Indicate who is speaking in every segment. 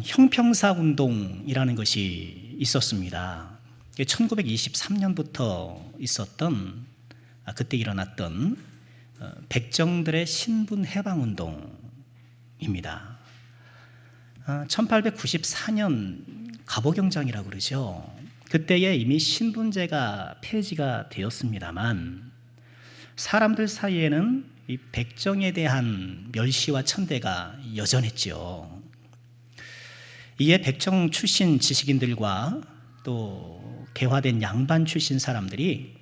Speaker 1: 형평사 운동이라는 것이 있었습니다. 1923년부터 있었던 그때 일어났던 백정들의 신분 해방 운동입니다. 1894년 갑오경장이라고 그러죠. 그때에 이미 신분제가 폐지가 되었습니다만 사람들 사이에는 이 백정에 대한 멸시와 천대가 여전했죠. 이에 백정 출신 지식인들과 또 개화된 양반 출신 사람들이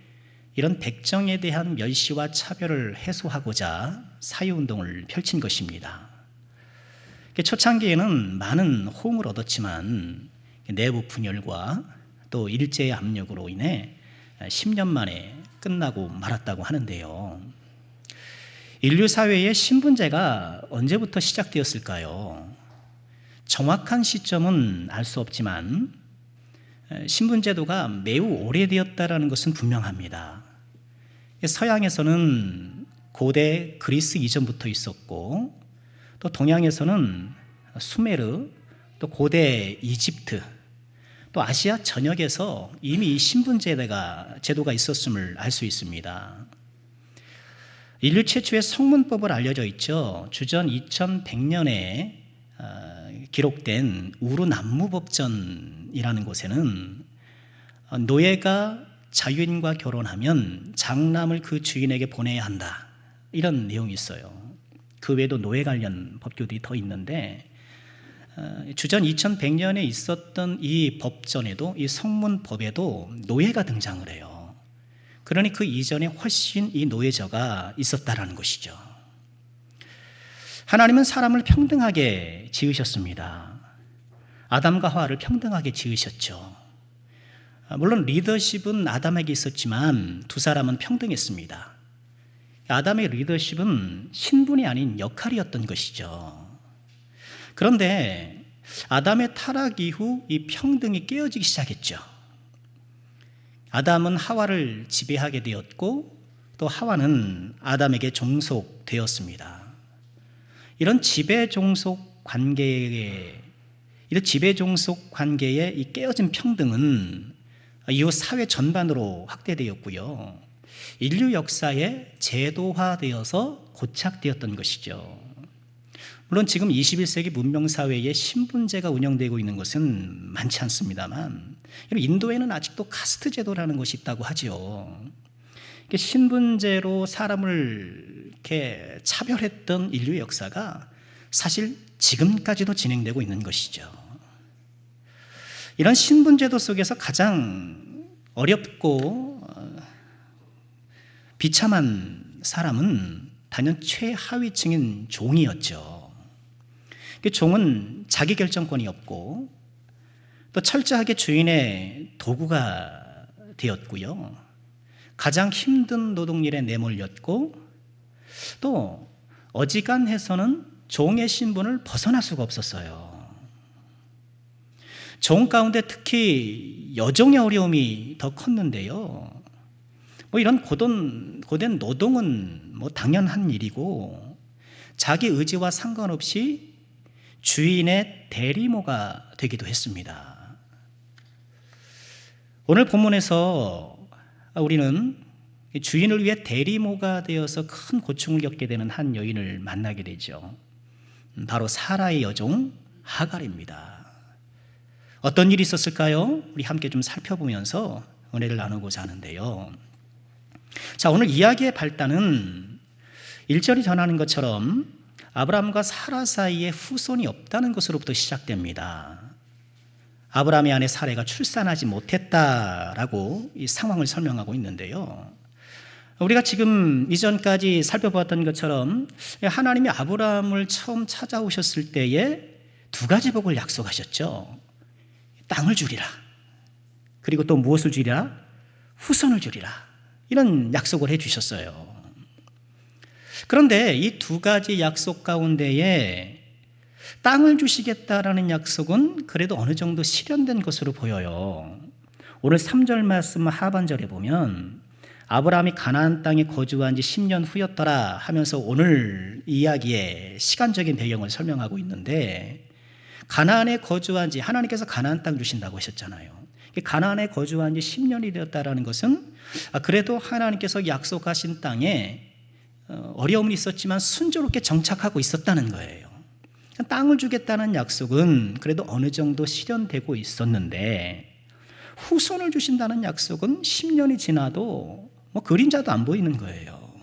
Speaker 1: 이런 백정에 대한 멸시와 차별을 해소하고자 사회운동을 펼친 것입니다. 초창기에는 많은 호응을 얻었지만 내부 분열과 또 일제의 압력으로 인해 10년 만에 끝나고 말았다고 하는데요. 인류 사회의 신분제가 언제부터 시작되었을까요? 정확한 시점은 알 수 없지만 신분제도가 매우 오래되었다는 것은 분명합니다. 서양에서는 고대 그리스 이전부터 있었고 또 동양에서는 수메르, 또 고대 이집트, 또 아시아 전역에서 이미 이 신분제도가 있었음을 알 수 있습니다. 인류 최초의 성문법을 알려져 있죠. 주전 2100년에 기록된 우르남무법전이라는 곳에는 노예가 자유인과 결혼하면 장남을 그 주인에게 보내야 한다, 이런 내용이 있어요. 그 외에도 노예 관련 법규들이 더 있는데 주전 2100년에 있었던 이 법전에도, 이 성문법에도 노예가 등장을 해요. 그러니 그 이전에 훨씬 이 노예제가 있었다라는 것이죠. 하나님은 사람을 평등하게 지으셨습니다. 아담과 하와를 평등하게 지으셨죠. 물론 리더십은 아담에게 있었지만 두 사람은 평등했습니다. 아담의 리더십은 신분이 아닌 역할이었던 것이죠. 그런데 아담의 타락 이후 이 평등이 깨어지기 시작했죠. 아담은 하와를 지배하게 되었고 또 하와는 아담에게 종속되었습니다. 이런 지배 종속 관계의 이 깨어진 평등은 이후 사회 전반으로 확대되었고요. 인류 역사에 제도화되어서 고착되었던 것이죠. 물론 지금 21세기 문명사회에 신분제가 운영되고 있는 것은 많지 않습니다만 인도에는 아직도 카스트 제도라는 것이 있다고 하죠. 신분제로 사람을 이렇게 차별했던 인류의 역사가 사실 지금까지도 진행되고 있는 것이죠. 이런 신분제도 속에서 가장 어렵고 비참한 사람은 단연 최하위층인 종이었죠. 종은 자기 결정권이 없고 또 철저하게 주인의 도구가 되었고요. 가장 힘든 노동일에 내몰렸고 또 어지간해서는 종의 신분을 벗어날 수가 없었어요. 종 가운데 특히 여종의 어려움이 더 컸는데요. 이런 고된 노동은 당연한 일이고 자기 의지와 상관없이 주인의 대리모가 되기도 했습니다. 오늘 본문에서 우리는 주인을 위해 대리모가 되어서 큰 고충을 겪게 되는 한 여인을 만나게 되죠. 바로 사라의 여종 하갈입니다. 어떤 일이 있었을까요? 우리 함께 좀 살펴보면서 은혜를 나누고자 하는데요. 자, 오늘 이야기의 발단은 1절이 전하는 것처럼 아브라함과 사라 사이에 후손이 없다는 것으로부터 시작됩니다. 아브라함의 아내 사라가 출산하지 못했다라고 이 상황을 설명하고 있는데요. 우리가 지금 이전까지 살펴보았던 것처럼 하나님이 아브라함을 처음 찾아오셨을 때에 두 가지 복을 약속하셨죠. 땅을 주리라. 그리고 또 무엇을 주리라? 후손을 주리라. 이런 약속을 해주셨어요. 그런데 이 두 가지 약속 가운데에 땅을 주시겠다라는 약속은 그래도 어느 정도 실현된 것으로 보여요. 오늘 3절 말씀 하반절에 보면 아브라함이 가나안 땅에 거주한 지 10년 후였더라 하면서 오늘 이야기의 시간적인 배경을 설명하고 있는데 가나안에 거주한 지, 하나님께서 가나안 땅 주신다고 하셨잖아요. 가나안에 거주한 지 10년이 되었다라는 것은 그래도 하나님께서 약속하신 땅에 어려움이 있었지만 순조롭게 정착하고 있었다는 거예요. 땅을 주겠다는 약속은 그래도 어느 정도 실현되고 있었는데, 후손을 주신다는 약속은 10년이 지나도 그림자도 안 보이는 거예요.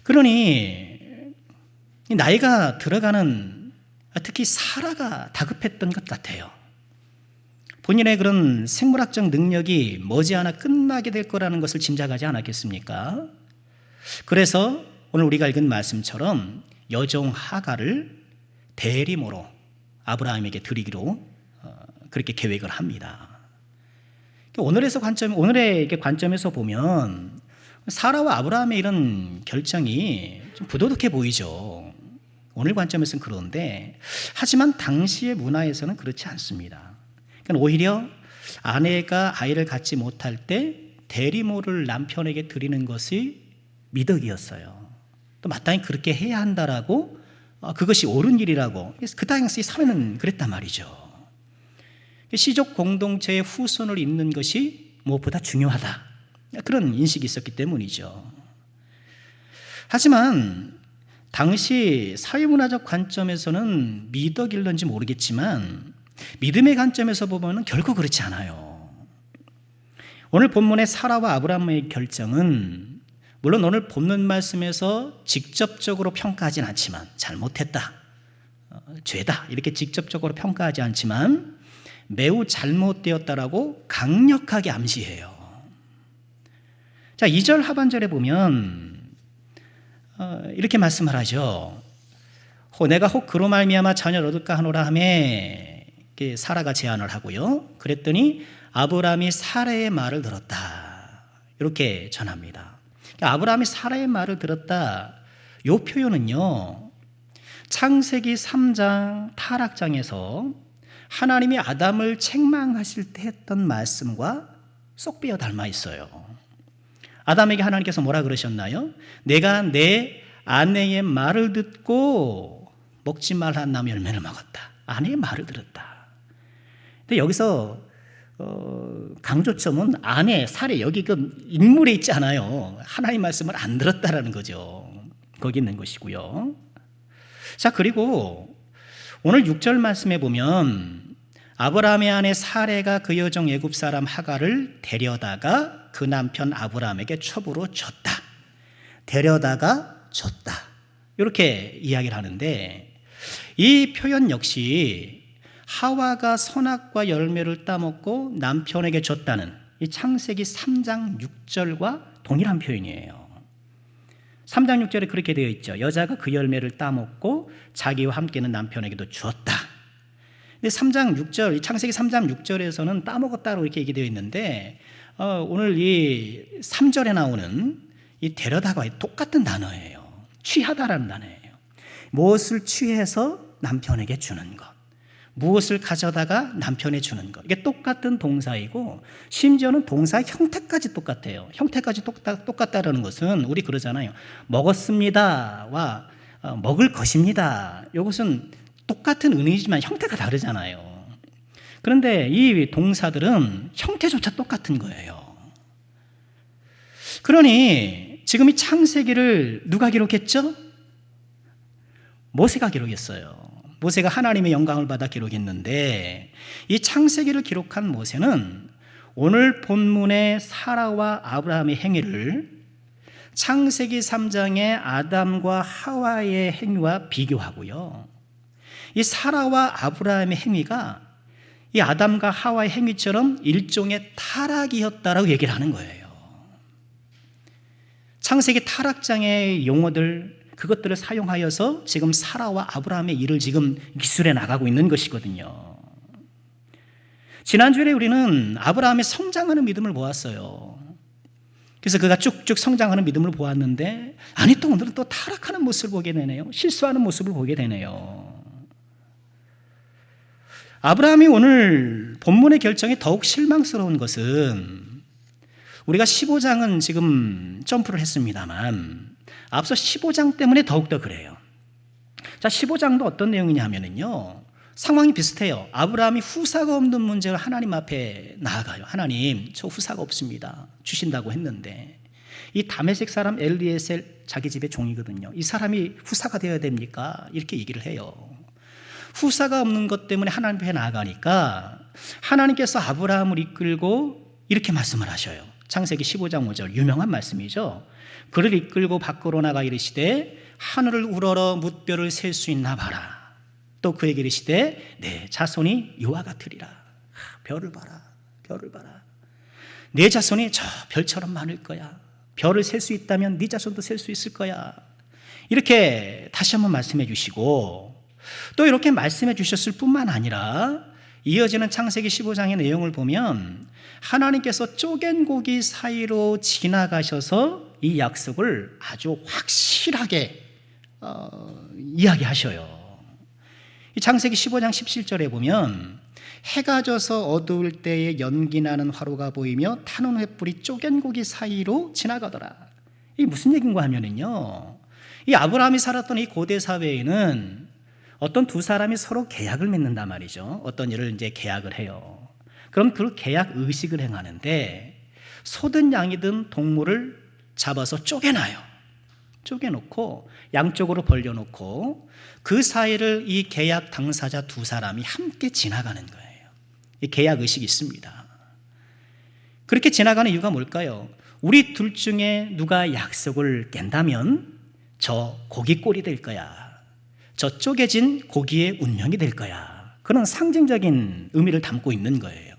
Speaker 1: 그러니 나이가 들어가는, 특히 사라가 다급했던 것 같아요. 본인의 그런 생물학적 능력이 머지않아 끝나게 될 거라는 것을 짐작하지 않았겠습니까? 그래서 오늘 우리가 읽은 말씀처럼 여종 하갈을 대리모로 아브라함에게 드리기로 그렇게 계획을 합니다. 오늘의 관점에서 보면 사라와 아브라함의 이런 결정이 좀 부도덕해 보이죠. 오늘 관점에서는 그런데, 하지만 당시의 문화에서는 그렇지 않습니다. 그러니까 오히려 아내가 아이를 갖지 못할 때 대리모를 남편에게 드리는 것이 미덕이었어요. 또 마땅히 그렇게 해야 한다라고, 그것이 옳은 일이라고 그 당시 사회는 그랬단 말이죠. 시족 공동체의 후손을 잇는 것이 무엇보다 중요하다, 그런 인식이 있었기 때문이죠. 하지만 당시 사회문화적 관점에서는 미덕일런지 모르겠지만 믿음의 관점에서 보면 결코 그렇지 않아요. 오늘 본문의 사라와 아브라함의 결정은 물론 오늘 본문 말씀에서 직접적으로 평가하진 않지만, 잘못했다, 죄다 이렇게 직접적으로 평가하지 않지만 매우 잘못되었다라고 강력하게 암시해요. 자, 2절 하반절에 보면 이렇게 말씀을 하죠. 내가 혹 그로 말미암아 자녀를 얻을까 하노라 하매, 사라가 제안을 하고요. 그랬더니 아브라함이 사라의 말을 들었다, 이렇게 전합니다. 아브라함이 사라의 말을 들었다, 이 표현은요, 창세기 3장 타락장에서 하나님이 아담을 책망하실 때 했던 말씀과 쏙 빼어 닮아 있어요. 아담에게 하나님께서 뭐라 그러셨나요? 내가 내 아내의 말을 듣고 먹지 말란 나무 열매를 먹었다. 아내의 말을 들었다. 근데 여기서 강조점은 아내, 사례, 여기 그 인물에 있지 않아요. 하나님 말씀을 안 들었다라는 거죠. 거기 있는 것이고요. 자, 그리고 오늘 6절 말씀에 보면 아브라함의 아내 사레가 그 여종 애굽 사람 하갈을 데려다가 그 남편 아브라함에게 첩으로 줬다. 데려다가 줬다, 이렇게 이야기를 하는데, 이 표현 역시 하와가 선악과 열매를 따먹고 남편에게 줬다는 이 창세기 3장 6절과 동일한 표현이에요. 3장 6절에 그렇게 되어 있죠. 여자가 그 열매를 따먹고 자기와 함께는 남편에게도 주었다. 근데 3장 6절, 창세기 3장 6절에서는 따먹었다고 이렇게 얘기되어 있는데, 오늘 이 3절에 나오는 이 데려다가 똑같은 단어예요. 취하다라는 단어예요. 무엇을 취해서 남편에게 주는 것, 무엇을 가져다가 남편에 주는 것, 이게 똑같은 동사이고, 심지어는 동사의 형태까지 똑같아요. 형태까지 똑같다라는 것은 우리 그러잖아요. 먹었습니다와 먹을 것입니다. 이것은 똑같은 의미지만 형태가 다르잖아요. 그런데 이 동사들은 형태조차 똑같은 거예요. 그러니 지금 이 창세기를 누가 기록했죠? 모세가 기록했어요. 모세가 하나님의 영광을 받아 기록했는데, 이 창세기를 기록한 모세는 오늘 본문의 사라와 아브라함의 행위를 창세기 3장의 아담과 하와의 행위와 비교하고요, 이 사라와 아브라함의 행위가 이 아담과 하와의 행위처럼 일종의 타락이었다라고 얘기를 하는 거예요. 창세기 타락장의 용어들, 그것들을 사용하여서 지금 사라와 아브라함의 일을 지금 기술해 나가고 있는 것이거든요. 지난주에 우리는 아브라함의 성장하는 믿음을 보았어요. 그래서 그가 쭉쭉 성장하는 믿음을 보았는데, 아니 또 오늘은 또 타락하는 모습을 보게 되네요. 실수하는 모습을 보게 되네요. 아브라함이 오늘 본문의 결정이 더욱 실망스러운 것은, 우리가 15장은 지금 점프를 했습니다만 앞서 15장 때문에 더욱더 그래요. 자, 15장도 어떤 내용이냐 하면은요, 상황이 비슷해요. 아브라함이 후사가 없는 문제를 하나님 앞에 나아가요. 하나님, 저 후사가 없습니다. 주신다고 했는데, 이 다메섹 사람 엘리에셀 자기 집의 종이거든요. 이 사람이 후사가 되어야 됩니까? 이렇게 얘기를 해요. 후사가 없는 것 때문에 하나님 앞에 나아가니까 하나님께서 아브라함을 이끌고 이렇게 말씀을 하셔요. 창세기 15장 5절, 유명한 말씀이죠. 그를 이끌고 밖으로 나가 이르시되 하늘을 우러러 뭇별을 셀 수 있나 봐라. 또 그에게 이르시되 내 자손이 이와 같으리라. 별을 봐라, 별을 봐라. 내 자손이 저 별처럼 많을 거야. 별을 셀 수 있다면 네 자손도 셀 수 있을 거야. 이렇게 다시 한번 말씀해 주시고, 또 이렇게 말씀해 주셨을 뿐만 아니라 이어지는 창세기 15장의 내용을 보면 하나님께서 쪼갠 고기 사이로 지나가셔서 이 약속을 아주 확실하게 이야기하셔요. 이 창세기 15장 17절에 보면 해가 져서 어두울 때에 연기나는 화로가 보이며 타는 횃불이 쪼갠 고기 사이로 지나가더라. 이게 무슨 얘기인가 하면은요, 이 아브라함이 살았던 이 고대 사회에는 어떤 두 사람이 서로 계약을 맺는단 말이죠. 어떤 일을 이제 계약을 해요. 그럼 그 계약 의식을 행하는데 소든 양이든 동물을 잡아서 쪼개놔요. 쪼개놓고 양쪽으로 벌려놓고 그 사이를 이 계약 당사자 두 사람이 함께 지나가는 거예요. 이 계약 의식이 있습니다. 그렇게 지나가는 이유가 뭘까요? 우리 둘 중에 누가 약속을 깬다면 저 고기 꼴이 될 거야. 저 쪼개진 고기의 운명이 될 거야. 그런 상징적인 의미를 담고 있는 거예요.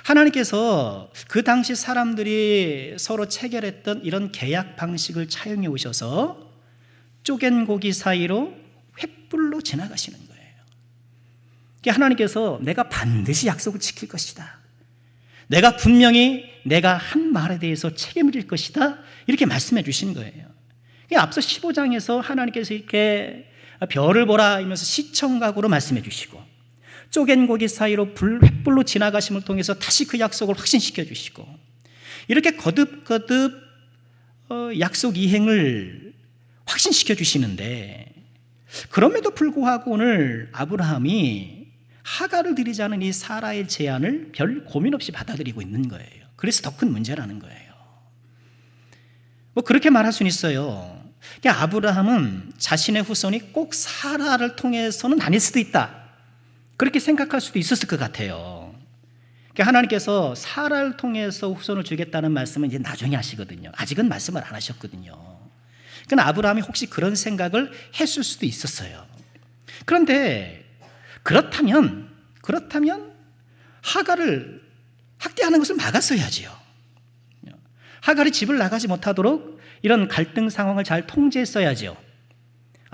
Speaker 1: 하나님께서 그 당시 사람들이 서로 체결했던 이런 계약 방식을 차용해 오셔서 쪼갠 고기 사이로 횃불로 지나가시는 거예요. 하나님께서 내가 반드시 약속을 지킬 것이다. 내가 분명히 내가 한 말에 대해서 책임을 질 것이다. 이렇게 말씀해 주신 거예요. 앞서 15장에서 하나님께서 이렇게 별을 보라 하면서 시청각으로 말씀해 주시고, 쪼갠 고기 사이로 횃불로 지나가심을 통해서 다시 그 약속을 확신시켜 주시고, 이렇게 거듭거듭 약속 이행을 확신시켜 주시는데, 그럼에도 불구하고 오늘 아브라함이 하가를 드리자는 이 사라의 제안을 별 고민 없이 받아들이고 있는 거예요. 그래서 더 큰 문제라는 거예요. 뭐 그렇게 말할 수는 있어요. 아브라함은 자신의 후손이 꼭 사라를 통해서는 아닐 수도 있다, 그렇게 생각할 수도 있었을 것 같아요. 하나님께서 사라를 통해서 후손을 주겠다는 말씀은 이제 나중에 하시거든요. 아직은 말씀을 안 하셨거든요. 그러니까 아브라함이 혹시 그런 생각을 했을 수도 있었어요. 그런데 그렇다면 하가를 학대하는 것을 막았어야지요. 하갈이 집을 나가지 못하도록 이런 갈등 상황을 잘 통제했어야죠.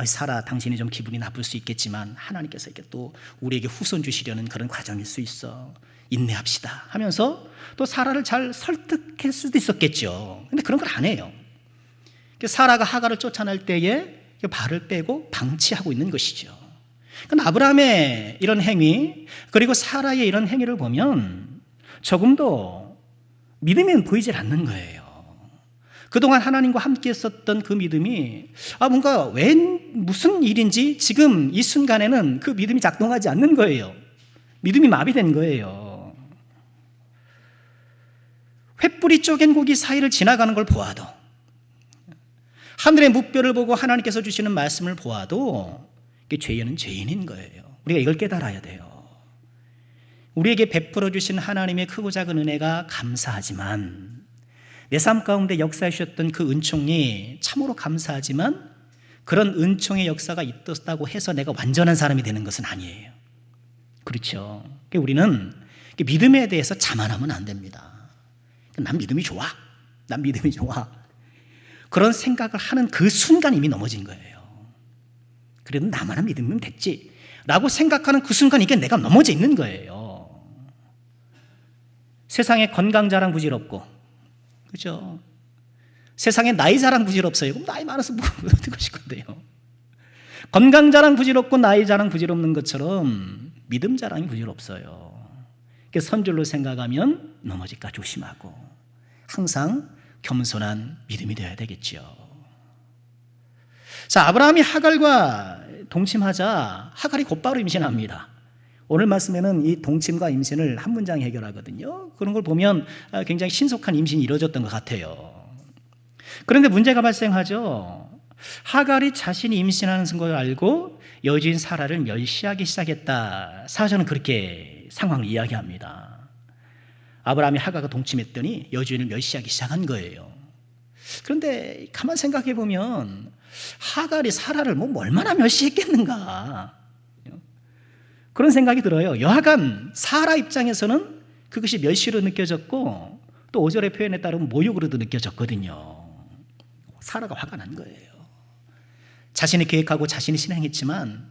Speaker 1: 사라, 당신이 좀 기분이 나쁠 수 있겠지만 하나님께서 이렇게 또 우리에게 후손 주시려는 그런 과정일 수 있어. 인내합시다 하면서 또 사라를 잘 설득할 수도 있었겠죠. 근데 그런 걸 안 해요. 사라가 하갈을 쫓아낼 때에 발을 빼고 방치하고 있는 것이죠. 그러니까 아브라함의 이런 행위, 그리고 사라의 이런 행위를 보면 조금도 믿음이 보이질 않는 거예요. 그동안 하나님과 함께 했었던 그 믿음이 뭔가 무슨 일인지 지금 이 순간에는 그 믿음이 작동하지 않는 거예요. 믿음이 마비된 거예요. 횃불이 쪼갠 고기 사이를 지나가는 걸 보아도, 하늘의 뭇별을 보고 하나님께서 주시는 말씀을 보아도 죄인은 죄인인 거예요. 우리가 이걸 깨달아야 돼요. 우리에게 베풀어 주신 하나님의 크고 작은 은혜가 감사하지만, 내 삶 가운데 역사해 주셨던 그 은총이 참으로 감사하지만, 그런 은총의 역사가 있었다고 해서 내가 완전한 사람이 되는 것은 아니에요. 그렇죠. 우리는 믿음에 대해서 자만하면 안 됩니다. 난 믿음이 좋아. 난 믿음이 좋아. 그런 생각을 하는 그 순간 이미 넘어진 거예요. 그래도 나만한 믿으면 됐지 라고 생각하는 그 순간 이게 내가 넘어져 있는 거예요. 세상에 건강 자랑 부질없고, 그죠? 세상에 나이 자랑 부질없어요. 그럼 나이 많아서 뭐 어떻게 하실 건데요? 건강 자랑 부질없고 나이 자랑 부질없는 것처럼 믿음 자랑이 부질없어요. 선줄로 생각하면 넘어질까 조심하고 항상 겸손한 믿음이 되어야 되겠죠. 자, 아브라함이 하갈과 동침하자 하갈이 곧바로 임신합니다. 오늘 말씀에는 이 동침과 임신을 한 문장에 해결하거든요. 그런 걸 보면 굉장히 신속한 임신이 이루어졌던 것 같아요. 그런데 문제가 발생하죠. 하갈이 자신이 임신하는 걸 알고 여주인 사라를 멸시하기 시작했다. 사전은 그렇게 상황을 이야기합니다. 아브라함이 하갈과 동침했더니 여주인을 멸시하기 시작한 거예요. 그런데 가만 생각해 보면 하갈이 사라를 얼마나 멸시했겠는가, 그런 생각이 들어요. 여하간 사라 입장에서는 그것이 멸시로 느껴졌고 또 5절의 표현에 따르면 모욕으로도 느껴졌거든요. 사라가 화가 난 거예요. 자신이 계획하고 자신이 실행했지만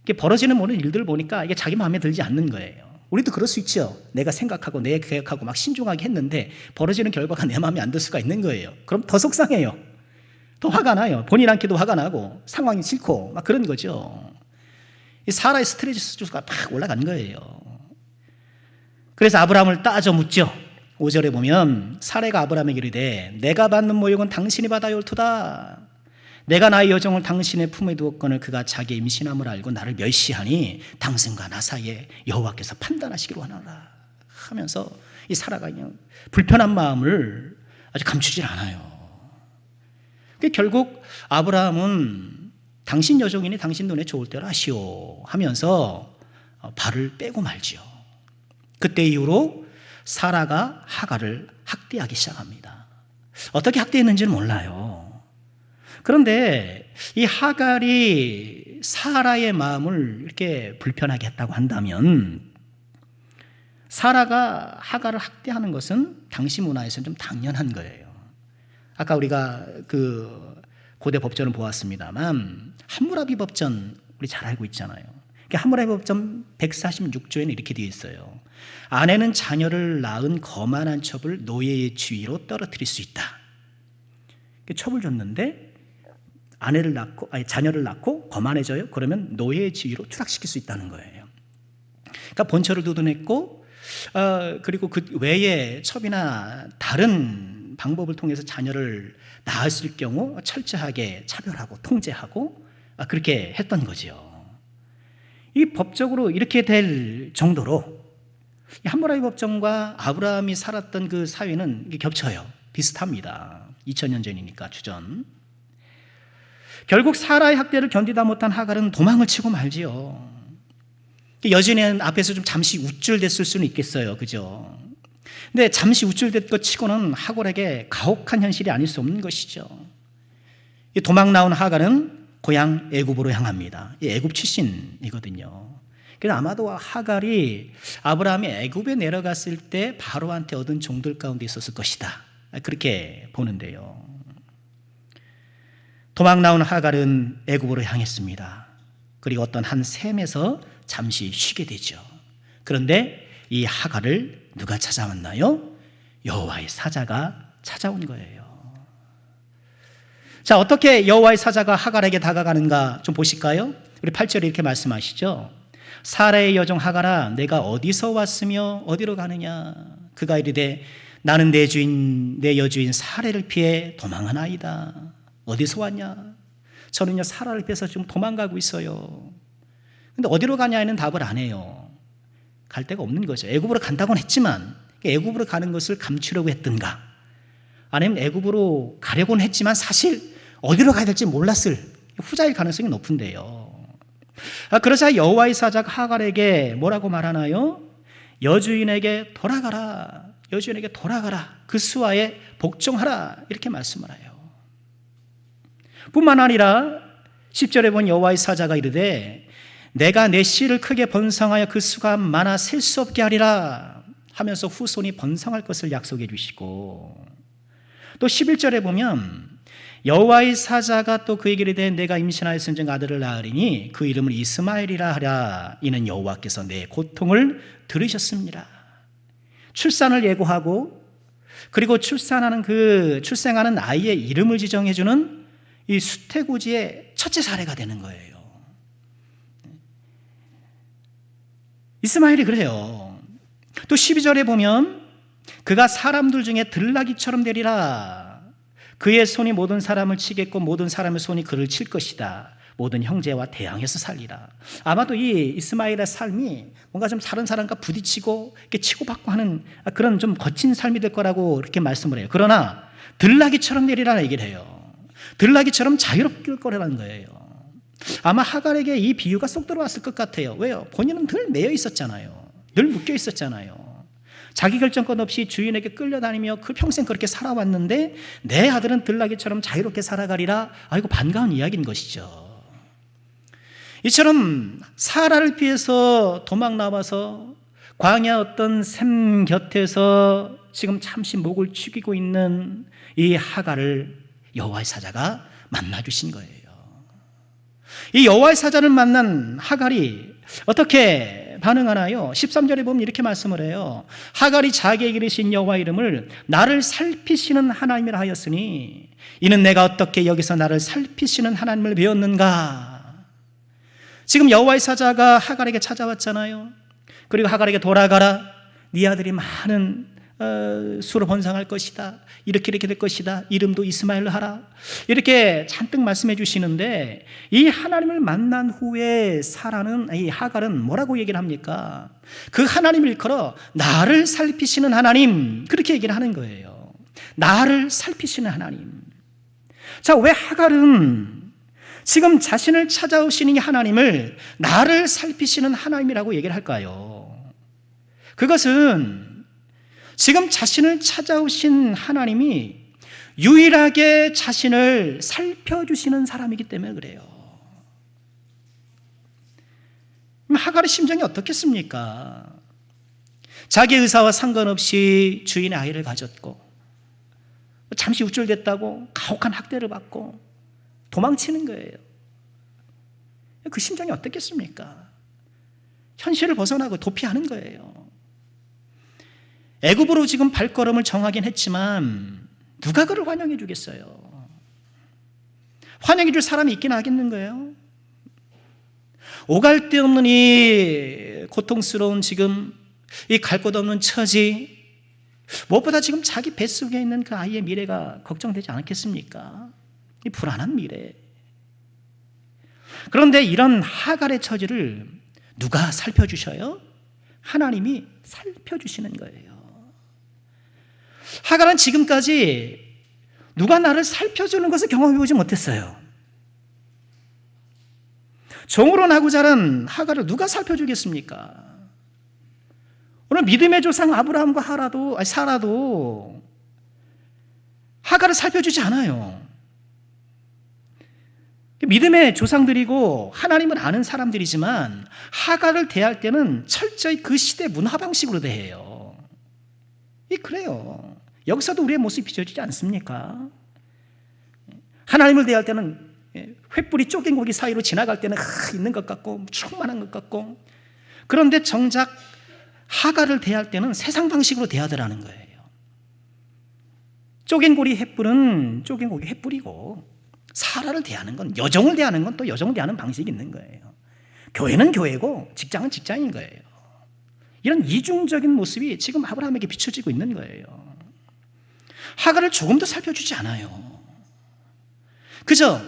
Speaker 1: 이게 벌어지는 모든 일들을 보니까 이게 자기 마음에 들지 않는 거예요. 우리도 그럴 수 있죠. 내가 생각하고 내 계획하고 막 신중하게 했는데 벌어지는 결과가 내 마음에 안 들 수가 있는 거예요. 그럼 더 속상해요. 더 화가 나요. 본인 않게도 화가 나고 상황이 싫고 막 그런 거죠. 이 사라의 스트레스 지수가 팍 올라간 거예요. 그래서 아브라함을 따져 묻죠. 5절에 보면 사라가 아브라함에게 이르되 내가 받는 모욕은 당신이 받아야 옳도다. 내가 나의 여종을 당신의 품에 두었거늘 그가 자기 임신함을 알고 나를 멸시하니 당신과 나 사이에 여호와께서 판단하시기로 하노라 하면서 이 사라가 그냥 불편한 마음을 아주 감추질 않아요. 결국 아브라함은 당신 여종이니 당신 눈에 좋을 대로 하시오 하면서 발을 빼고 말지요. 그때 이후로 사라가 하갈을 학대하기 시작합니다. 어떻게 학대했는지는 몰라요. 그런데 이 하갈이 사라의 마음을 이렇게 불편하게 했다고 한다면 사라가 하갈을 학대하는 것은 당시 문화에서는 좀 당연한 거예요. 아까 우리가 그 고대 법전을 보았습니다만 함무라비 법전 우리 잘 알고 있잖아요. 함무라비 법전 146조에는 이렇게 되어 있어요. 아내는 자녀를 낳은 거만한 첩을 노예의 주위로 떨어뜨릴 수 있다. 첩을 줬는데 자녀를 낳고 거만해져요. 그러면 노예의 지위로 추락시킬 수 있다는 거예요. 그러니까 본처를 두둔했고 그리고 그 외에 첩이나 다른 방법을 통해서 자녀를 낳았을 경우 철저하게 차별하고 통제하고 그렇게 했던 거죠. 이 법적으로 이렇게 될 정도로 함무라비 법정과 아브라함이 살았던 그 사회는 겹쳐요. 비슷합니다. 2000년 전이니까 주전. 결국 사라의 학대를 견디다 못한 하갈은 도망을 치고 말지요. 여진은 앞에서 좀 잠시 우쭐댔을 수는 있겠어요. 그죠? 근데 잠시 우쭐댔 것 치고는 하갈에게 가혹한 현실이 아닐 수 없는 것이죠. 도망 나온 하갈은 고향 애굽으로 향합니다. 애굽 출신이거든요. 그래서 아마도 하갈이 아브라함이 애굽에 내려갔을 때 바로한테 얻은 종들 가운데 있었을 것이다. 그렇게 보는데요. 도망 나온 하갈은 애굽으로 향했습니다. 그리고 어떤 한 샘에서 잠시 쉬게 되죠. 그런데 이 하갈을 누가 찾아왔나요? 여호와의 사자가 찾아온 거예요. 자, 어떻게 여호와의 사자가 하갈에게 다가가는가 좀 보실까요? 우리 8절에 이렇게 말씀하시죠. 사라의 여종 하갈아, 내가 어디서 왔으며 어디로 가느냐? 그가 이르되 나는 내 여주인 사라를 피해 도망하나이다. 어디서 왔냐? 저는요 사라를 피해서 지금 도망가고 있어요. 근데 어디로 가냐에는 답을 안 해요. 갈 데가 없는 거죠. 애굽으로 간다고는 했지만 애굽으로 가는 것을 감추려고 했든가 아니면 애굽으로 가려고는 했지만 사실 어디로 가야 될지 몰랐을 후자일 가능성이 높은데요. 그러자 여호와의 사자가 하갈에게 뭐라고 말하나요? 여주인에게 돌아가라. 여주인에게 돌아가라. 그 수하에 복종하라. 이렇게 말씀을 해요. 뿐만 아니라 10절에 본 여호와의 사자가 이르되 내가 내 씨를 크게 번성하여 그 수가 많아 셀 수 없게 하리라 하면서 후손이 번성할 것을 약속해 주시고 또 11절에 보면 여호와의 사자가 또 그에게 이르되 내가 임신하였은즉 아들을 낳으리니 그 이름을 이스마엘이라 하라. 이는 여호와께서 내 고통을 들으셨습니다. 출산을 예고하고 그리고 출생하는 아이의 이름을 지정해 주는 이 수태고지의 첫째 사례가 되는 거예요. 이스마엘이 그래요. 또 12절에 보면 그가 사람들 중에 들나귀처럼 되리라. 그의 손이 모든 사람을 치겠고 모든 사람의 손이 그를 칠 것이다. 모든 형제와 대항해서 살리라. 아마도 이 이스마엘의 삶이 뭔가 좀 다른 사람과 부딪히고 이렇게 치고받고 하는 그런 좀 거친 삶이 될 거라고 이렇게 말씀을 해요. 그러나 들나귀처럼 내리라는 얘기를 해요. 들나귀처럼 자유롭게 거라는 거예요. 아마 하갈에게 이 비유가 쏙 들어왔을 것 같아요. 왜요? 본인은 늘 매여 있었잖아요. 늘 묶여 있었잖아요. 자기 결정권 없이 주인에게 끌려다니며 그 평생 그렇게 살아왔는데 내 아들은 들나귀처럼 자유롭게 살아가리라. 아이고 반가운 이야기인 것이죠. 이처럼 사라를 피해서 도망 나와서 광야 어떤 샘 곁에서 지금 잠시 목을 축이고 있는 이 하갈을 여호와의 사자가 만나 주신 거예요. 이 여호와의 사자를 만난 하갈이 어떻게 반응하나요? 13절에 보면 이렇게 말씀을 해요. 하갈이 자기에게 이르신 여호와 이름을 나를 살피시는 하나님이라 하였으니 이는 내가 어떻게 여기서 나를 살피시는 하나님을 배웠는가. 지금 여호와의 사자가 하갈에게 찾아왔잖아요. 그리고 하갈에게 돌아가라. 네 아들이 많은 수로 번성할 것이다. 이렇게 될 것이다. 이름도 이스마엘로 하라. 이렇게 잔뜩 말씀해 주시는데 이 하나님을 만난 후에 사라는 이 하갈은 뭐라고 얘기를 합니까? 그 하나님을 일컬어 나를 살피시는 하나님 그렇게 얘기를 하는 거예요. 나를 살피시는 하나님. 자, 왜 하갈은 지금 자신을 찾아오시는 이 하나님을 나를 살피시는 하나님이라고 얘기를 할까요? 그것은 지금 자신을 찾아오신 하나님이 유일하게 자신을 살펴주시는 사람이기 때문에 그래요. 하갈의 심정이 어떻겠습니까? 자기 의사와 상관없이 주인의 아이를 가졌고 잠시 우쭐댔다고 가혹한 학대를 받고 도망치는 거예요. 그 심정이 어떻겠습니까? 현실을 벗어나고 도피하는 거예요. 애굽으로 지금 발걸음을 정하긴 했지만 누가 그를 환영해 주겠어요? 환영해 줄 사람이 있긴 하겠는 거예요? 오갈 데 없는 이 고통스러운 지금 이 갈 곳 없는 처지, 무엇보다 지금 자기 뱃속에 있는 그 아이의 미래가 걱정되지 않겠습니까? 이 불안한 미래. 그런데 이런 하갈의 처지를 누가 살펴주셔요? 하나님이 살펴주시는 거예요. 하갈은 지금까지 누가 나를 살펴주는 것을 경험해보지 못했어요. 종으로 나고 자란 하갈을 누가 살펴주겠습니까? 오늘 믿음의 조상 아브라함과 사라도 하갈을 살펴주지 않아요. 믿음의 조상들이고 하나님을 아는 사람들이지만 하갈을 대할 때는 철저히 그 시대 문화 방식으로 대해요. 그래요. 여기서도 우리의 모습이 비춰지지 않습니까? 하나님을 대할 때는 횃불이 쪼갠 고기 사이로 지나갈 때는 있는 것 같고 충만한 것 같고, 그런데 정작 하갈을 대할 때는 세상 방식으로 대하더라는 거예요. 쪼갠 고기 횃불은 쪼갠 고기 횃불이고 사라를 대하는 건, 여종을 대하는 건 또 여종을 대하는 방식이 있는 거예요. 교회는 교회고 직장은 직장인 거예요. 이런 이중적인 모습이 지금 아브라함에게 비춰지고 있는 거예요. 하갈을 조금도 살펴주지 않아요. 그저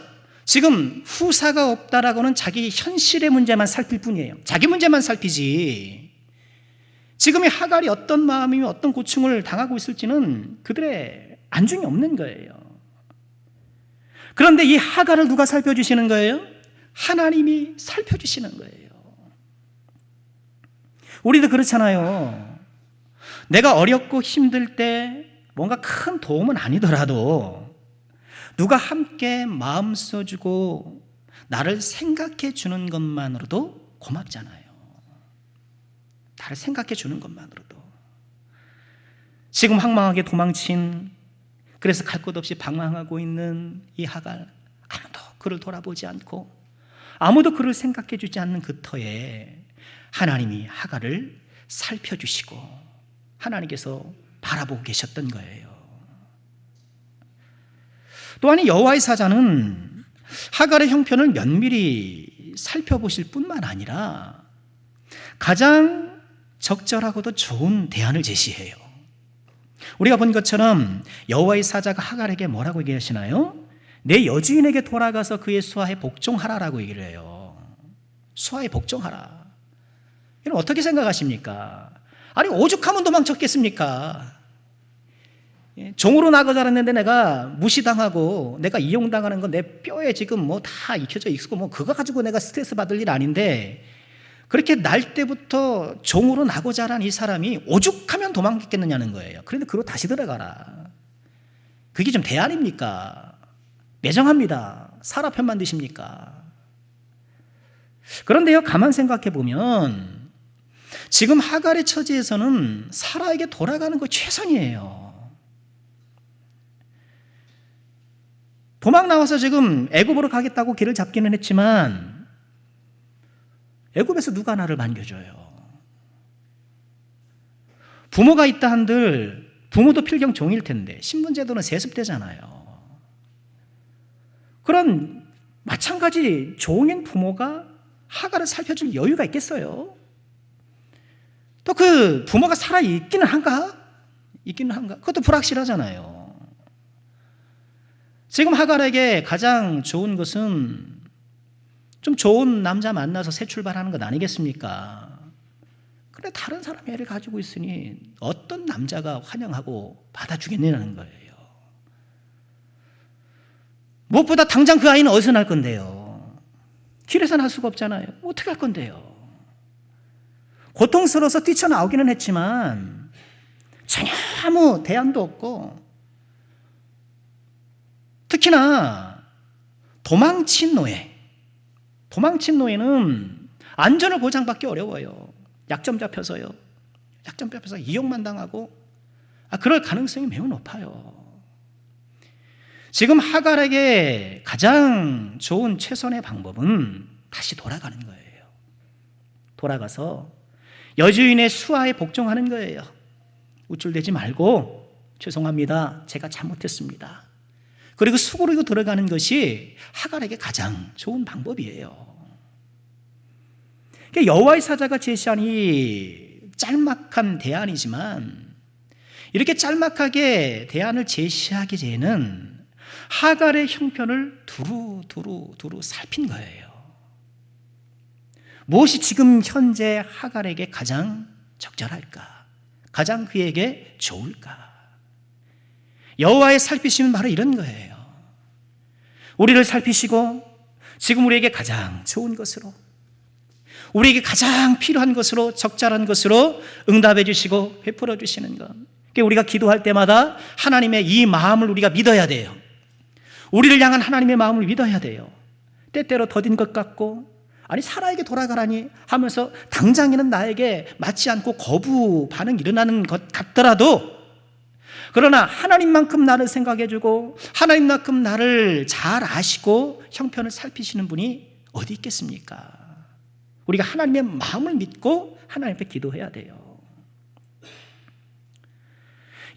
Speaker 1: 지금 후사가 없다라고는 자기 현실의 문제만 살필 뿐이에요. 자기 문제만 살피지 지금의 하갈이 어떤 마음이며 어떤 고충을 당하고 있을지는 그들의 안중이 없는 거예요. 그런데 이 하갈을 누가 살펴주시는 거예요? 하나님이 살펴주시는 거예요. 우리도 그렇잖아요. 내가 어렵고 힘들 때 뭔가 큰 도움은 아니더라도 누가 함께 마음 써주고 나를 생각해 주는 것만으로도 고맙잖아요. 나를 생각해 주는 것만으로도. 지금 황망하게 도망친, 그래서 갈 곳 없이 방황하고 있는 이 하갈, 아무도 그를 돌아보지 않고 아무도 그를 생각해 주지 않는 그 터에 하나님이 하갈을 살펴주시고 하나님께서 바라보고 계셨던 거예요. 또한 이 여호와의 사자는 하갈의 형편을 면밀히 살펴보실 뿐만 아니라 가장 적절하고도 좋은 대안을 제시해요. 우리가 본 것처럼 여호와의 사자가 하갈에게 뭐라고 얘기하시나요? 내 여주인에게 돌아가서 그의 수하에 복종하라라고 얘기를 해요. 수하에 복종하라. 이건 어떻게 생각하십니까? 아니, 오죽하면 도망쳤겠습니까? 종으로 나고 자랐는데 내가 무시당하고 내가 이용당하는 건 내 뼈에 지금 뭐 다 익혀져 있고 뭐 그거 가지고 내가 스트레스 받을 일 아닌데, 그렇게 날 때부터 종으로 나고 자란 이 사람이 오죽하면 도망갔겠느냐는 거예요. 그런데 그로 다시 들어가라. 그게 좀 대안입니까? 매정합니다. 사라 편만 드십니까? 그런데요, 가만 생각해 보면 지금 하갈의 처지에서는 사라에게 돌아가는 거 최선이에요. 도망 나와서 지금 애굽으로 가겠다고 길을 잡기는 했지만 애굽에서 누가 나를 반겨줘요? 부모가 있다 한들 부모도 필경 종일 텐데 신분제도는 세습되잖아요. 그런 마찬가지 종인 부모가 하갈을 살펴줄 여유가 있겠어요? 또 그 부모가 살아있기는 한가? 있기는 한가? 그것도 불확실하잖아요. 지금 하갈에게 가장 좋은 것은 좀 좋은 남자 만나서 새 출발하는 것 아니겠습니까? 그런데 다른 사람의 애를 가지고 있으니 어떤 남자가 환영하고 받아주겠느냐는 거예요. 무엇보다 당장 그 아이는 어디서 날 건데요? 길에서 날 수가 없잖아요. 어떻게 할 건데요? 고통스러워서 뛰쳐나오기는 했지만 전혀 아무 대안도 없고, 특히나 도망친 노예는 안전을 보장받기 어려워요. 약점 잡혀서 이용만 당하고, 그럴 가능성이 매우 높아요. 지금 하갈에게 가장 좋은 최선의 방법은 다시 돌아가는 거예요. 돌아가서 여주인의 수하에 복종하는 거예요. 우쭐대지 말고 죄송합니다, 제가 잘못했습니다. 그리고 수고로 들어가는 것이 하갈에게 가장 좋은 방법이에요. 여호와의 사자가 제시한 이 짤막한 대안이지만, 이렇게 짤막하게 대안을 제시하기 전에는 하갈의 형편을 두루 살핀 거예요. 무엇이 지금 현재 하갈에게 가장 적절할까? 가장 그에게 좋을까? 여호와의 살피심은 바로 이런 거예요. 우리를 살피시고 지금 우리에게 가장 좋은 것으로, 우리에게 가장 필요한 것으로, 적절한 것으로 응답해 주시고 베풀어 주시는 것. 우리가 기도할 때마다 하나님의 이 마음을 우리가 믿어야 돼요. 우리를 향한 하나님의 마음을 믿어야 돼요. 때때로 더딘 것 같고, 아니 사라에게 돌아가라니 하면서 당장에는 나에게 맞지 않고 거부 반응이 일어나는 것 같더라도, 그러나 하나님만큼 나를 생각해주고 하나님만큼 나를 잘 아시고 형편을 살피시는 분이 어디 있겠습니까? 우리가 하나님의 마음을 믿고 하나님께 기도해야 돼요.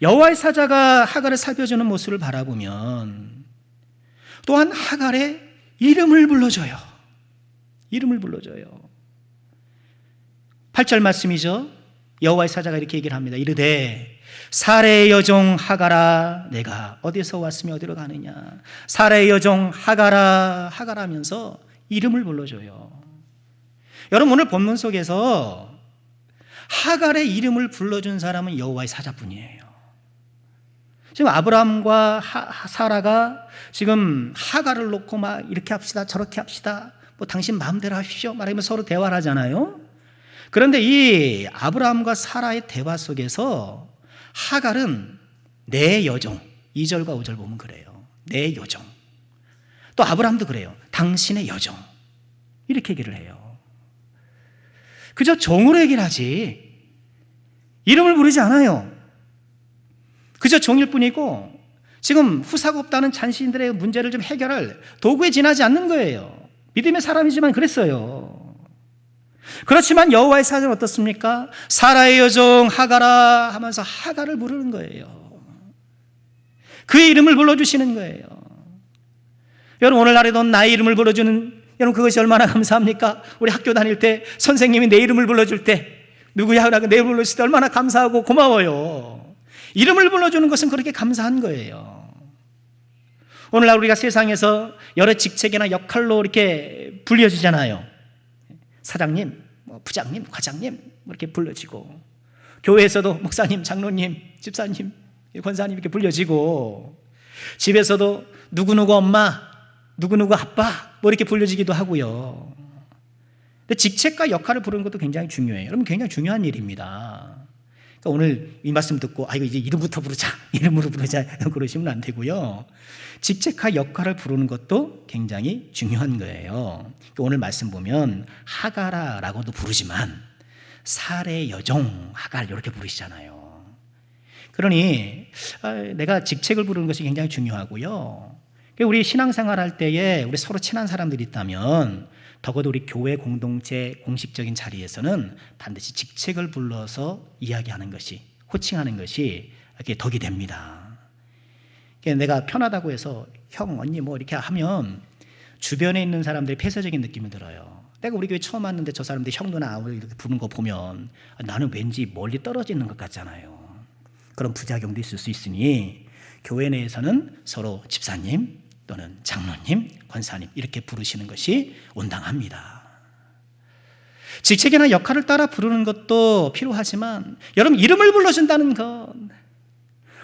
Speaker 1: 여호와의 사자가 하갈을 살펴주는 모습을 바라보면 또한 하갈의 이름을 불러줘요. 8절 말씀이죠. 여호와의 사자가 이렇게 얘기를 합니다. 이르되 사레의 여종 하갈아, 내가 어디서 왔으며 어디로 가느냐. 사레의 여종 하갈아 하면서 이름을 불러줘요. 여러분, 오늘 본문 속에서 하갈의 이름을 불러준 사람은 여호와의 사자뿐이에요. 지금 아브라함과 사라가 지금 하갈을 놓고 막 이렇게 합시다 저렇게 합시다, 뭐 당신 마음대로 하십시오 말하면 서로 대화를 하잖아요. 그런데 이 아브라함과 사라의 대화 속에서 하갈은 내 여종, 2절과 5절 보면 그래요. 내 여종. 또 아브라함도 그래요. 당신의 여종. 이렇게 얘기를 해요. 그저 종으로 얘기를 하지 이름을 부르지 않아요. 그저 종일 뿐이고 지금 후사가 없다는 잔신들의 문제를 좀 해결할 도구에 지나지 않는 거예요. 믿음의 사람이지만 그랬어요. 그렇지만 여호와의 사자는 어떻습니까? 사라의 여종 하갈아 하면서 하갈을 부르는 거예요. 그의 이름을 불러주시는 거예요. 여러분, 오늘날에도 나의 이름을 불러주는, 여러분 그것이 얼마나 감사합니까? 우리 학교 다닐 때 선생님이 내 이름을 불러줄 때 누구야? 라고 내 이름을 불렀을 때 얼마나 감사하고 고마워요. 이름을 불러주는 것은 그렇게 감사한 거예요. 오늘날 우리가 세상에서 여러 직책이나 역할로 이렇게 불려지잖아요. 사장님, 부장님, 과장님 이렇게 불려지고, 교회에서도 목사님, 장로님, 집사님, 권사님 이렇게 불려지고, 집에서도 누구누구 엄마, 누구누구 아빠 뭐 이렇게 불려지기도 하고요. 근데 직책과 역할을 부르는 것도 굉장히 중요해요. 여러분, 굉장히 중요한 일입니다. 그러니까 오늘 이 말씀 듣고 이거 이제 이름부터 부르자, 이름으로 부르자 그러시면 안 되고요. 직책과 역할을 부르는 것도 굉장히 중요한 거예요. 그러니까 오늘 말씀 보면 하가라라고도 부르지만 살의 여종 하갈 이렇게 부르시잖아요. 그러니 내가 직책을 부르는 것이 굉장히 중요하고요. 우리 신앙생활 할 때에 우리 서로 친한 사람들이 있다면 적어도 우리 교회 공동체 공식적인 자리에서는 반드시 직책을 불러서 이야기하는 것이, 호칭하는 것이 이렇게 덕이 됩니다. 내가 편하다고 해서 형, 언니 뭐 이렇게 하면 주변에 있는 사람들이 폐쇄적인 느낌이 들어요. 내가 우리 교회 처음 왔는데 저 사람들이 형, 누나 이렇게 부르는 거 보면 나는 왠지 멀리 떨어지는 것 같잖아요. 그런 부작용도 있을 수 있으니 교회 내에서는 서로 집사님 또는 장로님, 권사님 이렇게 부르시는 것이 온당합니다. 직책이나 역할을 따라 부르는 것도 필요하지만 여러분, 이름을 불러준다는 것,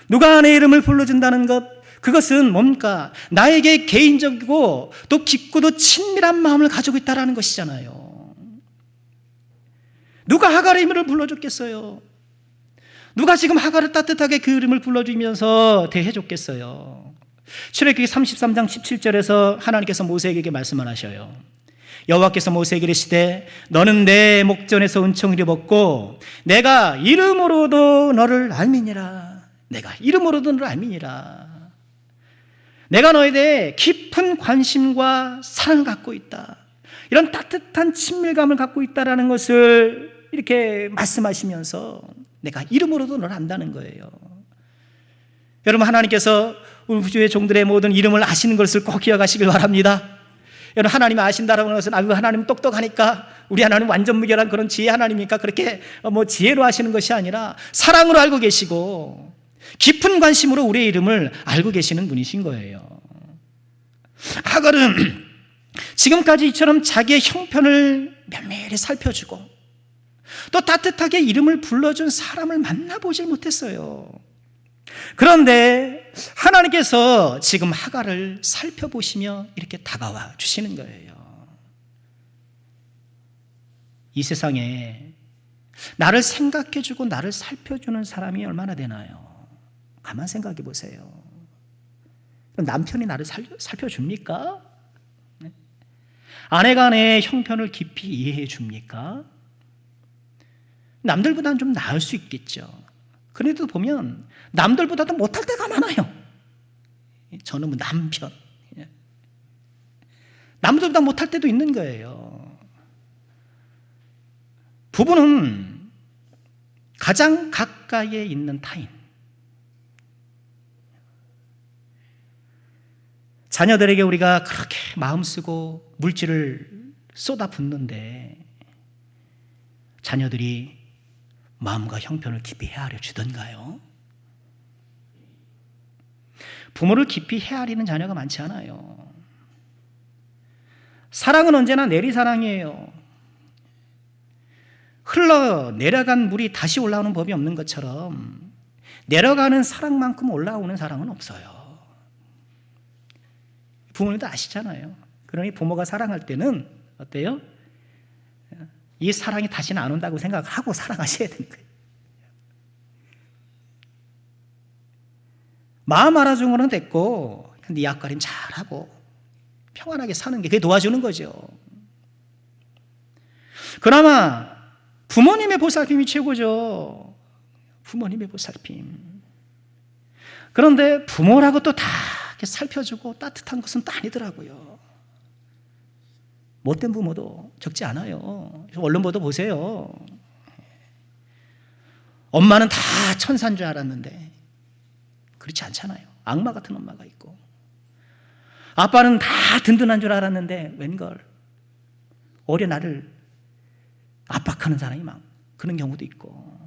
Speaker 1: 누가 내 이름을 불러준다는 것, 그것은 뭡니까? 나에게 개인적이고 또 깊고도 친밀한 마음을 가지고 있다는 것이잖아요. 누가 하갈의 이름을 불러줬겠어요? 누가 지금 하갈을 따뜻하게 그 이름을 불러주면서 대해줬겠어요? 출애굽기 33장 17절에서 하나님께서 모세에게 말씀을 하셔요. 여호와께서 모세에게 이르시되 너는 내 목전에서 은총을 입었고 내가 이름으로도 너를 알미니라. 내가 이름으로도 너를 알미니라. 내가 너에 대해 깊은 관심과 사랑을 갖고 있다. 이런 따뜻한 친밀감을 갖고 있다는 것을 이렇게 말씀하시면서 내가 이름으로도 너를 안다는 거예요. 여러분, 하나님께서 우리 주의 종들의 모든 이름을 아시는 것을 꼭 기억하시길 바랍니다. 여러분, 하나님이 아신다라고 하는 것은 하나님 똑똑하니까, 우리 하나님 완전 무결한 그런 지혜 하나님이니까 그렇게 지혜로 하시는 것이 아니라 사랑으로 알고 계시고 깊은 관심으로 우리의 이름을 알고 계시는 분이신 거예요. 하갈은 지금까지 이처럼 자기의 형편을 면밀히 살펴주고 또 따뜻하게 이름을 불러준 사람을 만나보질 못했어요. 그런데 하나님께서 지금 하갈을 살펴보시며 이렇게 다가와 주시는 거예요. 이 세상에 나를 생각해주고 나를 살펴주는 사람이 얼마나 되나요? 가만 생각해 보세요. 남편이 나를 살펴줍니까? 아내가 내 형편을 깊이 이해해 줍니까? 남들보다는 좀 나을 수 있겠죠. 그래도 보면 남들보다도 못할 때가 많아요. 저는 남편, 남들보다 못할 때도 있는 거예요. 부부는 가장 가까이에 있는 타인, 자녀들에게 우리가 그렇게 마음 쓰고 물질을 쏟아붓는데 자녀들이 마음과 형편을 깊이 헤아려 주던가요? 부모를 깊이 헤아리는 자녀가 많지 않아요. 사랑은 언제나 내리사랑이에요. 흘러내려간 물이 다시 올라오는 법이 없는 것처럼 내려가는 사랑만큼 올라오는 사랑은 없어요. 부모님도 아시잖아요. 그러니 부모가 사랑할 때는 어때요? 이 사랑이 다시는 안 온다고 생각하고 사랑하셔야 되는 거예요. 마음 알아주는 거는 됐고 네 앞가림 잘하고 평안하게 사는 게 그게 도와주는 거죠. 그나마 부모님의 보살핌이 최고죠. 부모님의 보살핌. 그런데 부모라고 또 다 이렇게 살펴주고 따뜻한 것은 또 아니더라고요. 못된 부모도 적지 않아요. 언론 보도 보세요. 엄마는 다 천사인 줄 알았는데 그렇지 않잖아요. 악마 같은 엄마가 있고, 아빠는 다 든든한 줄 알았는데 웬걸 어린 아이를 압박하는 사람이 막 그런 경우도 있고,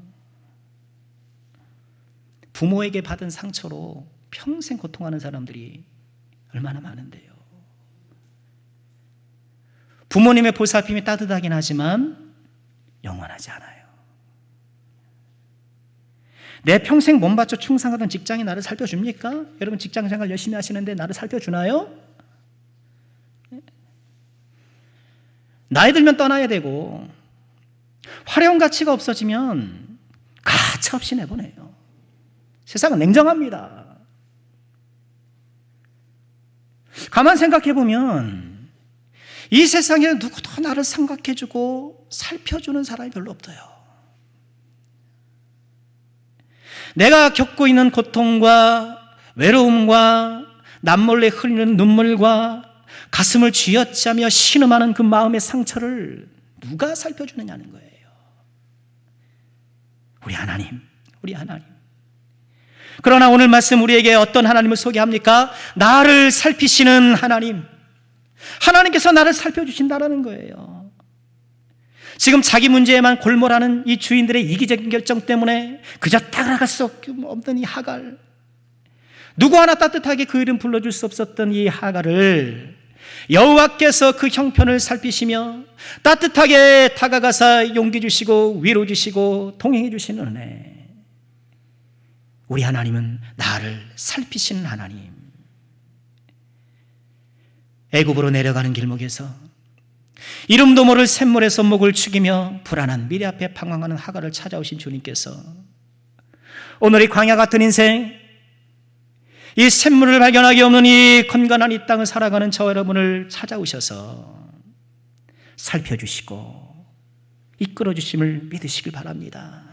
Speaker 1: 부모에게 받은 상처로 평생 고통하는 사람들이 얼마나 많은데요. 부모님의 보살핌이 따뜻하긴 하지만 영원하지 않아요. 내 평생 몸바쳐 충성하던 직장이 나를 살펴줍니까? 여러분 직장생활 열심히 하시는데 나를 살펴주나요? 나이 들면 떠나야 되고 화려한 가치가 없어지면 가차없이 내보내요. 세상은 냉정합니다. 가만 생각해 보면 이 세상에 누구도 나를 생각해주고 살펴주는 사람이 별로 없어요. 내가 겪고 있는 고통과 외로움과 남몰래 흘리는 눈물과 가슴을 쥐어짜며 신음하는 그 마음의 상처를 누가 살펴주느냐는 거예요. 우리 하나님, 우리 하나님. 그러나 오늘 말씀 우리에게 어떤 하나님을 소개합니까? 나를 살피시는 하나님. 하나님께서 나를 살펴주신다라는 거예요. 지금 자기 문제에만 골몰하는 이 주인들의 이기적인 결정 때문에 그저 따라갈 수 없는 이 하갈, 누구 하나 따뜻하게 그 이름 불러줄 수 없었던 이 하갈을 여호와께서 그 형편을 살피시며 따뜻하게 다가가사 용기 주시고 위로 주시고 동행해 주시는 은혜. 우리 하나님은 나를 살피시는 하나님. 애굽으로 내려가는 길목에서 이름도 모를 샘물에서 목을 축이며 불안한 미래 앞에 방황하는 하갈을 찾아오신 주님께서 오늘 이 광야 같은 인생, 이 샘물을 발견하기 없는 이 건건한 이 땅을 살아가는 저와 여러분을 찾아오셔서 살펴주시고 이끌어주심을 믿으시길 바랍니다.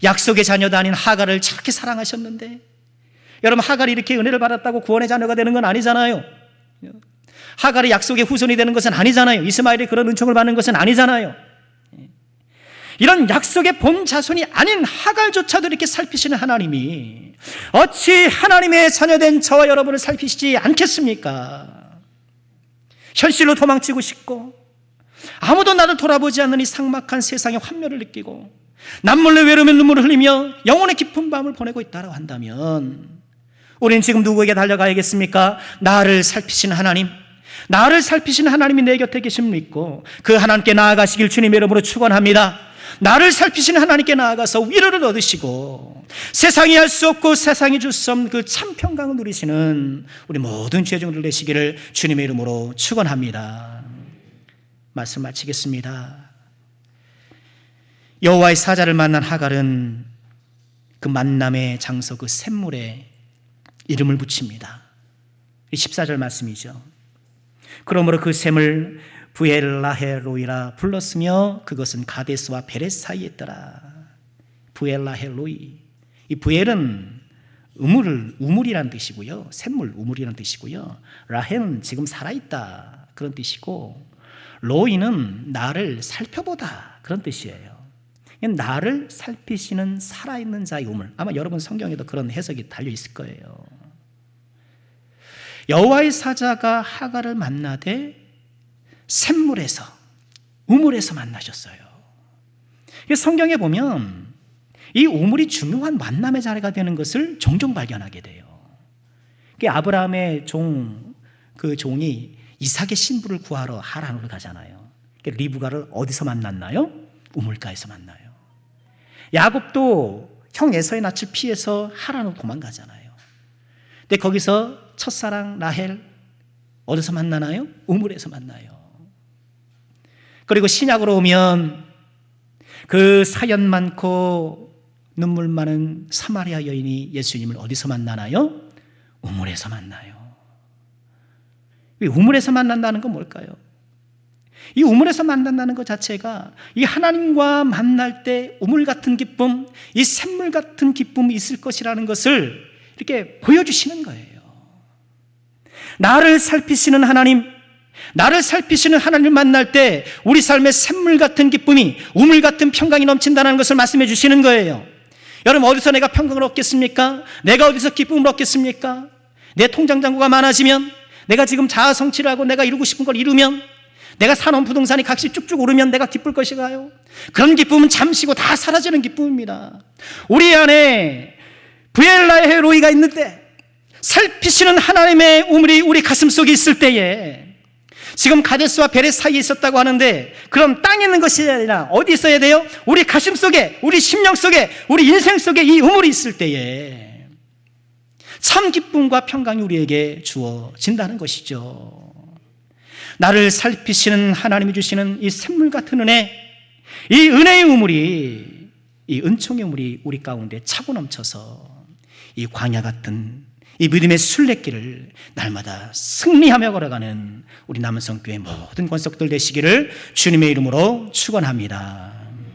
Speaker 1: 약속의 자녀도 아닌 하갈을 저렇게 사랑하셨는데, 여러분 하갈이 이렇게 은혜를 받았다고 구원의 자녀가 되는 건 아니잖아요. 하갈이 약속의 후손이 되는 것은 아니잖아요. 이스마엘이 그런 은총을 받는 것은 아니잖아요. 이런 약속의 본 자손이 아닌 하갈조차도 이렇게 살피시는 하나님이 어찌 하나님의 자녀된 저와 여러분을 살피시지 않겠습니까? 현실로 도망치고 싶고 아무도 나를 돌아보지 않는 이 삭막한 세상의 환멸을 느끼고 남몰래 외로움의 눈물을 흘리며 영혼의 깊은 밤을 보내고 있다고 한다면 우리는 지금 누구에게 달려가야겠습니까? 나를 살피시는 하나님, 나를 살피시는 하나님이 내 곁에 계심을 믿고 그 하나님께 나아가시길 주님의 이름으로 축원합니다. 나를 살피시는 하나님께 나아가서 위로를 얻으시고 세상이 할 수 없고 세상이 줄 수 없는 그 참 평강을 누리시는 우리 모든 죄종들 되시기를 주님의 이름으로 축원합니다. 말씀 마치겠습니다. 여호와의 사자를 만난 하갈은 그 만남의 장소 그 샘물에 이름을 붙입니다. 14절 말씀이죠. 그러므로 그 샘을 부엘라헬로이라 불렀으며 그것은 가데스와 베렛 사이에 있더라. 부엘라헬로이, 이 부엘은 우물이라는 뜻이고요, 샘물, 우물이라는 뜻이고요, 라헬은 지금 살아있다 그런 뜻이고, 로이는 나를 살펴보다 그런 뜻이에요. 나를 살피시는 살아있는 자의 우물. 아마 여러분 성경에도 그런 해석이 달려있을 거예요. 여호와의 사자가 하갈을 만나되 샘물에서, 우물에서 만나셨어요. 성경에 보면 이 우물이 중요한 만남의 자리가 되는 것을 종종 발견하게 돼요. 아브라함의 그 종이 이삭의 신부를 구하러 하란으로 가잖아요. 리브가를 어디서 만났나요? 우물가에서 만나요. 야곱도 형 에서의 낯을 피해서 하란으로 도망가잖아요. 근데 거기서 첫사랑 라헬 어디서 만나나요? 우물에서 만나요. 그리고 신약으로 오면 그 사연 많고 눈물 많은 사마리아 여인이 예수님을 어디서 만나나요? 우물에서 만나요. 우물에서 만난다는 건 뭘까요? 이 우물에서 만난다는 것 자체가 이 하나님과 만날 때 우물 같은 기쁨, 이 샘물 같은 기쁨이 있을 것이라는 것을 이렇게 보여주시는 거예요. 나를 살피시는 하나님, 나를 살피시는 하나님을 만날 때 우리 삶의 샘물 같은 기쁨이, 우물 같은 평강이 넘친다는 것을 말씀해 주시는 거예요. 여러분, 어디서 내가 평강을 얻겠습니까? 내가 어디서 기쁨을 얻겠습니까? 내 통장 잔고가 많아지면, 내가 지금 자아 성취를 하고 내가 이루고 싶은 걸 이루면, 내가 사놓은 부동산이 값이 쭉쭉 오르면 내가 기쁠 것인가요? 그런 기쁨은 잠시고 다 사라지는 기쁨입니다. 우리 안에 부엘라의 로이가 있는데 살피시는 하나님의 우물이 우리 가슴속에 있을 때에 지금 가데스와 베레 사이에 있었다고 하는데 그럼 땅에 있는 것이 아니라 어디 있어야 돼요? 우리 가슴 속에, 우리 심령 속에, 우리 인생 속에 이 우물이 있을 때에 참 기쁨과 평강이 우리에게 주어진다는 것이죠. 나를 살피시는 하나님이 주시는 이 샘물 같은 은혜, 이 은혜의 우물이, 이 은총의 우물이 우리 가운데 차고 넘쳐서 이 광야 같은 이 믿음의 순례길을 날마다 승리하며 걸어가는 우리 남은성교회 모든 권속들 되시기를 주님의 이름으로 축원합니다.